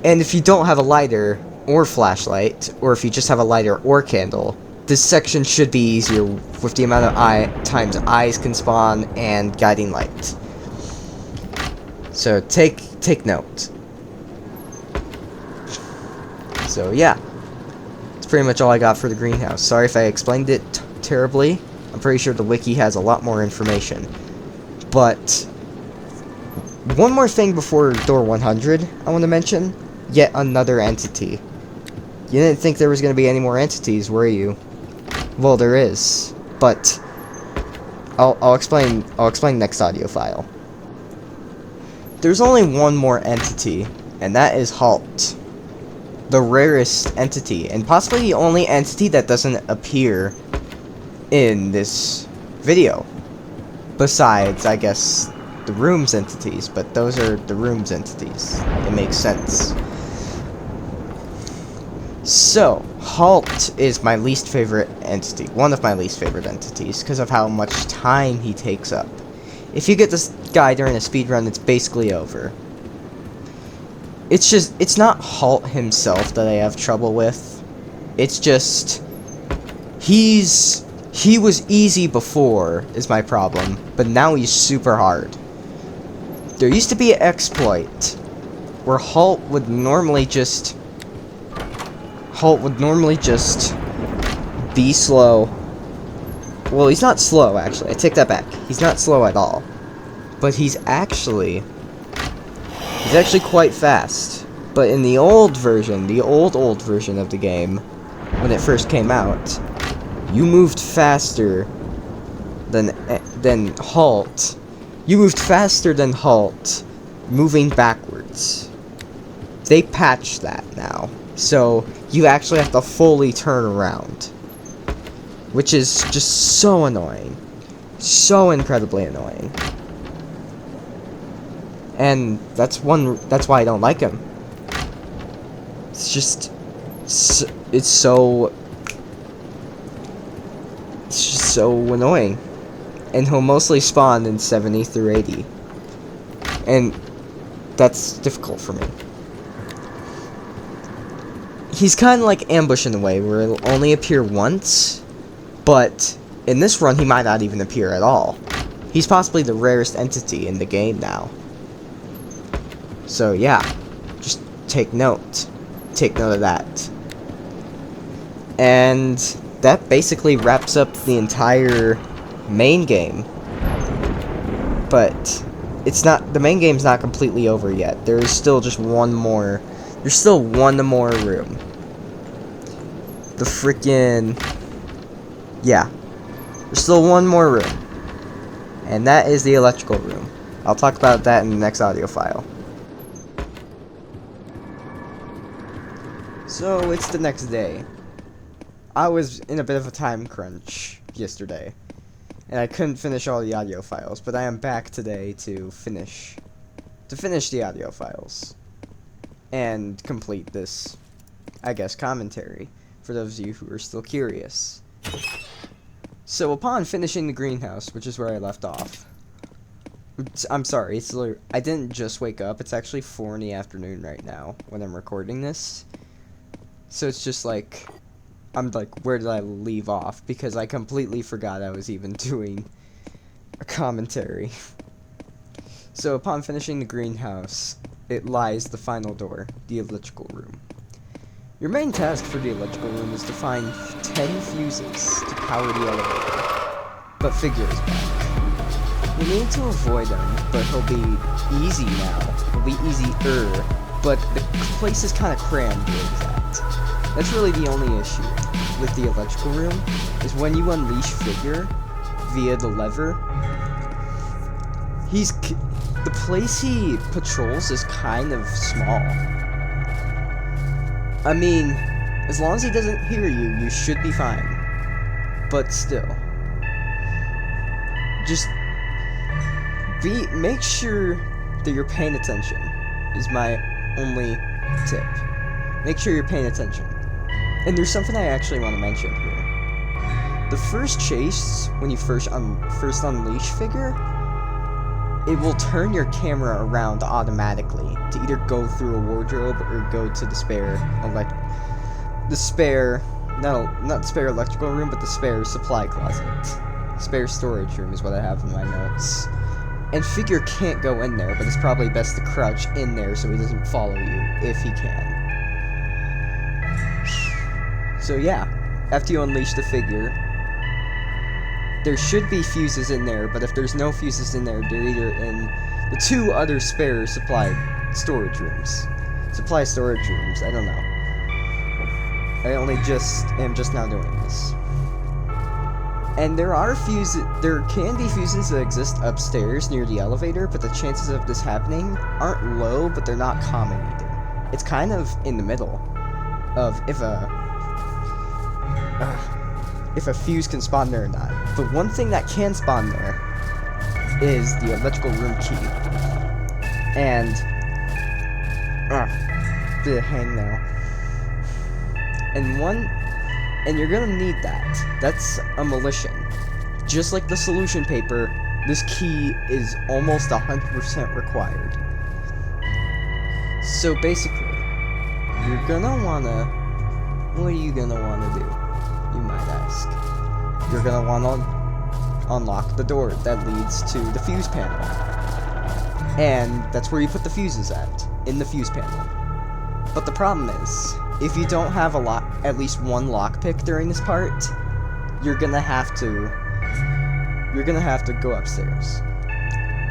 And if you don't have a lighter or flashlight, or if you just have a lighter or candle, this section should be easier with the amount of times Eyes can spawn and guiding light. So take note. So yeah, that's pretty much all I got for the greenhouse. Sorry if I explained it terribly. I'm pretty sure the wiki has a lot more information. But one more thing before door 100 I want to mention. Yet another entity. You didn't think there was going to be any more entities, were you? Well, there is, but I'll explain next audio file. There's only one more entity, and that is Halt. The rarest entity, and possibly the only entity that doesn't appear in this video. Besides, I guess, the room's entities, but those are the room's entities. It makes sense. So, Halt is my least favorite entity. One of my least favorite entities, because of how much time he takes up. If you get this guy during a speedrun, it's basically over. It's not Halt himself that I have trouble with. It's just, he was easy before, is my problem, but now he's super hard. There used to be an exploit where Halt would normally just be slow. Well, he's not slow, actually. I take that back. He's not slow at all. But he's actually quite fast. But in the old version, the old version of the game, when it first came out, you moved faster than Halt. You moved faster than Halt, moving backwards. They patched that now. So, you actually have to fully turn around. Which is just so annoying. So incredibly annoying. And that's why I don't like him. It's just, it's so just so annoying. And he'll mostly spawn in 70 through 80. And that's difficult for me. He's kind of like Ambush in a way, where it'll only appear once, but in this run he might not even appear at all. He's possibly the rarest entity in the game now. So yeah, just take note. Take note of that. And that basically wraps up the entire main game. But the main game's not completely over yet. There is still just one more. There's still one more room. The freaking, yeah. There's still one more room. And that is the electrical room. I'll talk about that in the next audio file. So, it's the next day. I was in a bit of a time crunch yesterday, and I couldn't finish all the audio files, but I am back today to finish the audio files and complete this, I guess, commentary for those of you who are still curious. So upon finishing the greenhouse, which is where I left off, I'm sorry, I didn't just wake up. It's actually 4 in the afternoon right now when I'm recording this. So it's just like, I'm like, where did I leave off? Because I completely forgot I was even doing a commentary. So upon finishing the greenhouse, it lies the final door, the electrical room. Your main task for the electrical room is to find 10 fuses to power the elevator. But Figure is back. You need to avoid him, but he'll be easy now. He'll be easier, but the place is kind of crammed with that. That's really the only issue with the electrical room, is when you unleash Figure via the lever, the place he patrols is kind of small. I mean, as long as he doesn't hear you, you should be fine. But still, just make sure that you're paying attention, is my only tip. Make sure you're paying attention. And there's something I actually want to mention here. The first chase, when you first unleash Figure, it will turn your camera around automatically to either go through a wardrobe or go to the spare electrical room, but the spare supply closet. Spare storage room is what I have in my notes. And Figure can't go in there, but it's probably best to crouch in there so he doesn't follow you, if he can. So yeah, after you unleash the Figure, there should be fuses in there, but if there's no fuses in there, they're either in the 2 other spare supply storage rooms. I don't know. I am just now doing this. And there can be fuses that exist upstairs near the elevator, but the chances of this happening aren't low, but they're not common either. It's kind of in the middle of if a fuse can spawn there or not. But one thing that can spawn there is the electrical room key. And the hang now. And you're gonna need that. That's a militia. Just like the solution paper, this key is almost 100% required. So basically, you're gonna wanna... What are you gonna wanna do, you might ask? You're gonna wanna unlock the door that leads to the fuse panel. And that's where you put the fuses at, in the fuse panel. But the problem is, if you don't have at least one lockpick during this part, you're gonna have to go upstairs.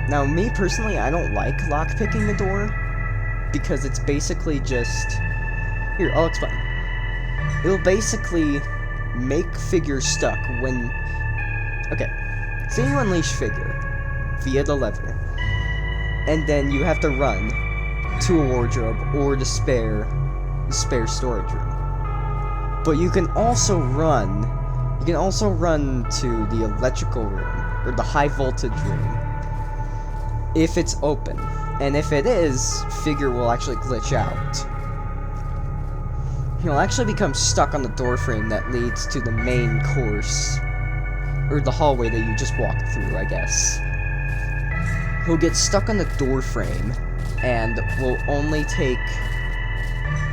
Now, me personally, I don't like lockpicking the door, because it's basically just... Here, I'll explain. It'll basically make Figure stuck when... Okay, say you unleash Figure via the lever, and then you have to run to a wardrobe or the spare storage room. But you can also run to the electrical room, or the high voltage room, if it's open. And if it is, Figure will actually glitch out. He'll actually become stuck on the doorframe that leads to the main course, or the hallway that you just walked through, I guess. He'll get stuck on the doorframe, and will only take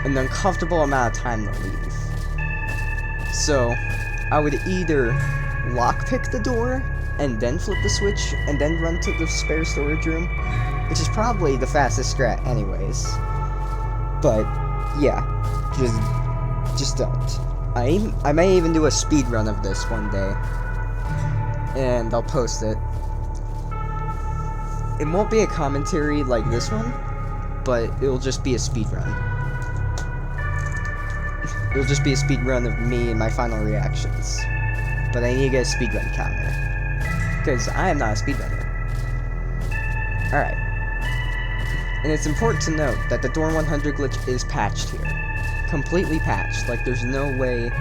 an uncomfortable amount of time to leave. So, I would either lockpick the door, and then flip the switch, and then run to the spare storage room, which is probably the fastest strat anyways. But, yeah, just don't. I may even do a speed run of this one day, and I'll post it. It won't be a commentary like this one, but it'll just be a speed run. It'll just be a speed run of me and my final reactions. But I need to get a speedrun counter, because I am not a speedrunner. Alright. And it's important to note that the Door 100 glitch is patched here. Completely patched. Like, there's no way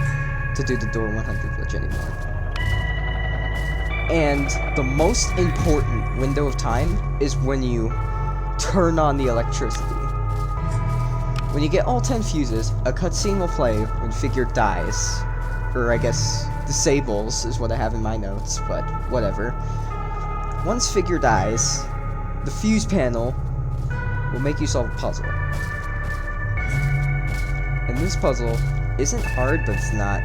to do the Door 100 glitch anymore. And the most important window of time is when you turn on the electricity. When you get all 10 fuses, a cutscene will play when Figure dies. Or I guess disables is what I have in my notes, but whatever. Once Figure dies, the fuse panel will make you solve a puzzle. And this puzzle isn't hard, but it's not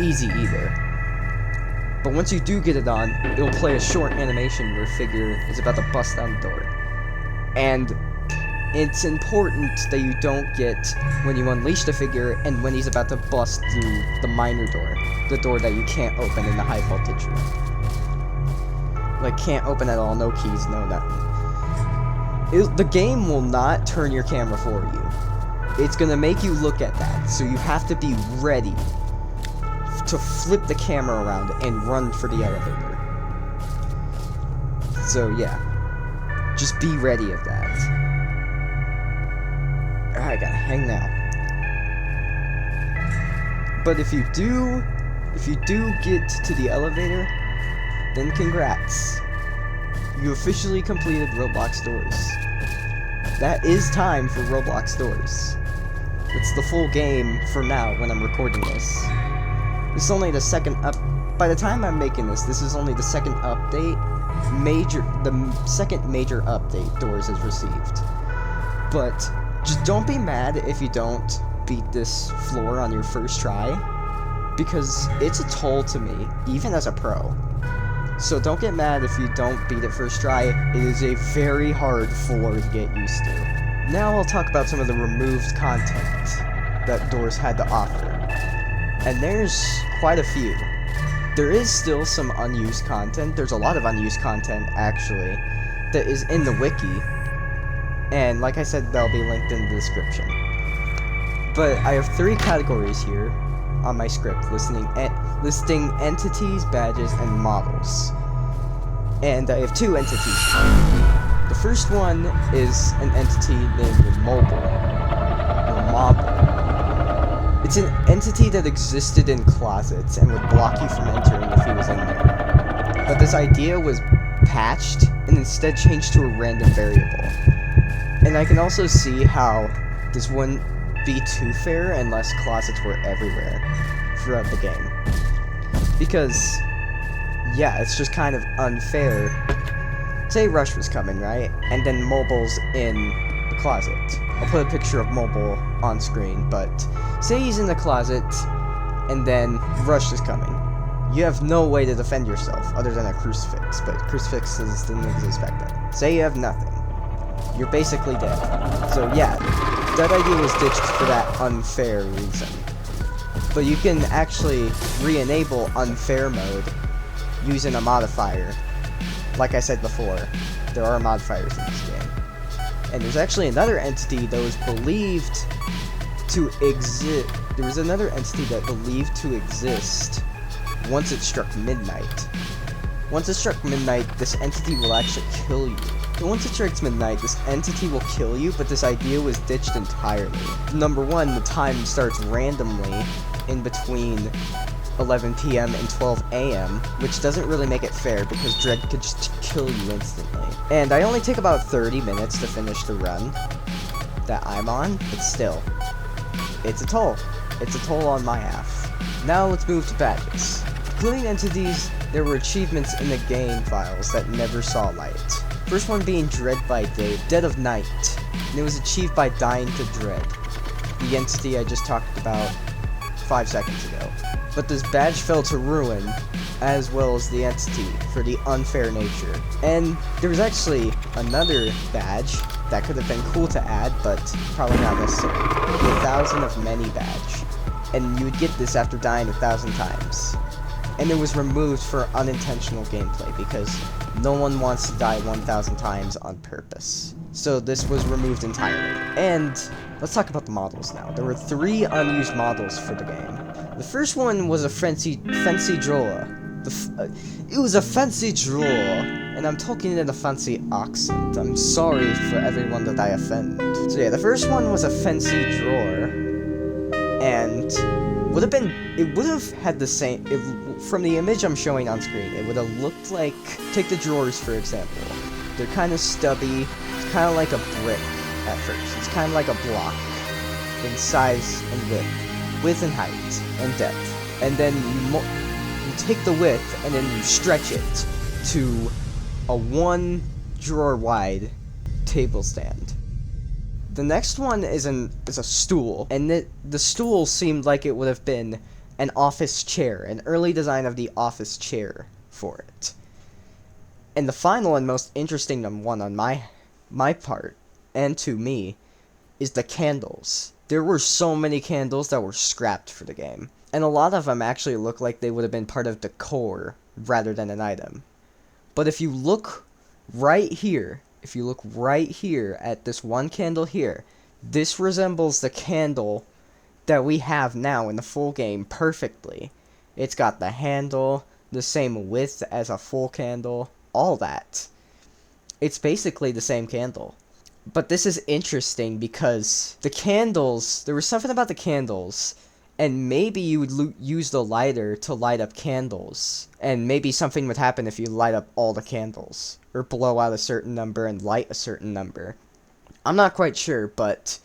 easy either. But once you do get it on, it'll play a short animation where figure is about to bust down the door. And it's important that you don't get when you unleash the figure and when he's about to bust through the minor door. The door that you can't open in the high voltage room. Like, can't open at all, no keys, no nothing. The game will not turn your camera for you. It's gonna make you look at that, so you have to be ready to flip the camera around and run for the elevator. So yeah, just be ready of that. I gotta hang now. But if you do get to the elevator, then congrats. You officially completed Roblox Doors. That is time for Roblox Doors. It's the full game for now when I'm recording this. This is only the second by the time I'm making this is only the second update. The second major update Doors has received. But just don't be mad if you don't beat this floor on your first try, because it's a toll to me, even as a pro. So don't get mad if you don't beat it first try. It is a very hard floor to get used to. Now I'll talk about some of the removed content that Doors had to offer. And there's quite a few. There is still some unused content. There's a lot of unused content, actually, that is in the wiki. And like I said, that'll be linked in the description. But I have 3 categories here on my script, listing entities, badges, and models. And I have 2 entities. The first one is an entity named Mobile. Or Mobile. It's an entity that existed in closets and would block you from entering if he was in there. But this idea was patched and instead changed to a random variable. And I can also see how this wouldn't be too fair unless closets were everywhere throughout the game. Because, yeah, it's just kind of unfair. Say Rush was coming, right? And then Mobile's in the closet. I'll put a picture of Mobile on screen, but say he's in the closet and then Rush is coming. You have no way to defend yourself other than a crucifix, but crucifixes didn't exist back then. Say you have nothing. You're basically dead. So yeah, that idea was ditched for that unfair reason. But you can actually re-enable unfair mode using a modifier. Like I said before, there are modifiers in this game. And there's actually another entity that was believed to exist. There was another entity that believed to exist once it struck midnight. Once it struck midnight, this entity will actually kill you. So once it strikes midnight, this entity will kill you, but this idea was ditched entirely. Number 1, the time starts randomly in between 11 p.m. and 12 a.m., which doesn't really make it fair because Dread could just kill you instantly. And I only take about 30 minutes to finish the run that I'm on, but still, it's a toll. It's a toll on my half. Now let's move to badges. Including entities, there were achievements in the game files that never saw light. First one being Dread by Day, Dead of Night, and it was achieved by dying to Dread, the entity I just talked about 5 seconds ago. But this badge fell to ruin, as well as the entity, for the unfair nature. And there was actually another badge that could have been cool to add, but probably not necessary. The 1,000 of Many badge. And you would get this after dying 1,000 times. And it was removed for unintentional gameplay, because no one wants to die 1,000 times on purpose. So this was removed entirely. And let's talk about the models now. There were 3 unused models for the game. The first one was a fancy drawer. It was a fancy drawer, and I'm talking in a fancy accent. I'm sorry for everyone that I offend. So yeah, the first one was a fancy drawer, and it would have had the same, from the image I'm showing on screen, it would have looked like, take the drawers for example. They're kind of stubby, it's kind of like a brick at first. It's kind of like a block in size and width and height and depth. And then you take the width and then you stretch it to a 1 drawer wide table stand. The next one is a stool, and the stool seemed like it would have been an office chair, an early design of the office chair for it. And the final and most interesting one on my part, and to me, is the candles. There were so many candles that were scrapped for the game. And a lot of them actually look like they would have been part of decor rather than an item. But if you look right here, at this one candle here, this resembles the candle that we have now in the full game perfectly. It's got the handle, the same width as a full candle, all that. It's basically the same candle. But this is interesting because the candles, there was something about the candles, and maybe you would use the lighter to light up candles, and maybe something would happen if you light up all the candles, or blow out a certain number and light a certain number. I'm not quite sure, but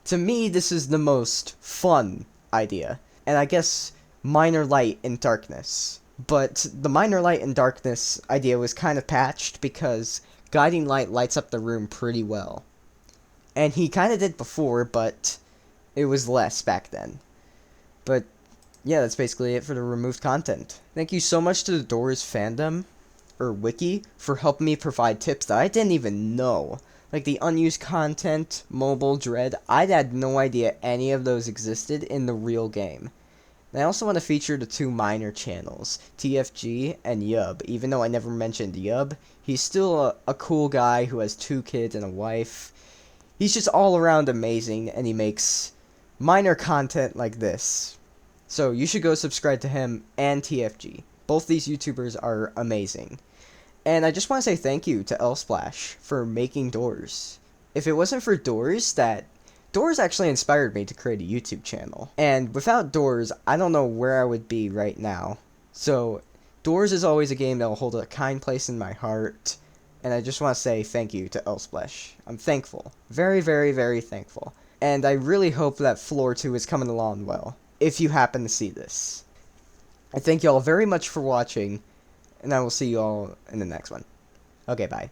to me this is the most fun idea, and I guess minor light in darkness. But the minor light in darkness idea was kind of patched because guiding light lights up the room pretty well. And he kind of did before, but it was less back then. But yeah, that's basically it for the removed content. Thank you so much to the Doors fandom, or wiki, for helping me provide tips that I didn't even know. Like the unused content, mobile dread, I had no idea any of those existed in the real game. And I also want to feature the two minor channels, TFG and Yub. Even though I never mentioned Yub, he's still a cool guy who has 2 kids and a wife. He's just all around amazing, and he makes minor content like this. So you should go subscribe to him and TFG. Both these YouTubers are amazing. And I just want to say thank you to Elsplash for making Doors. If it wasn't for Doors actually inspired me to create a YouTube channel. And without Doors, I don't know where I would be right now. So, Doors is always a game that will hold a kind place in my heart. And I just want to say thank you to Elsplash. I'm thankful. Very, very, very thankful. And I really hope that Floor 2 is coming along well, if you happen to see this. I thank you all very much for watching, and I will see you all in the next one. Okay, bye.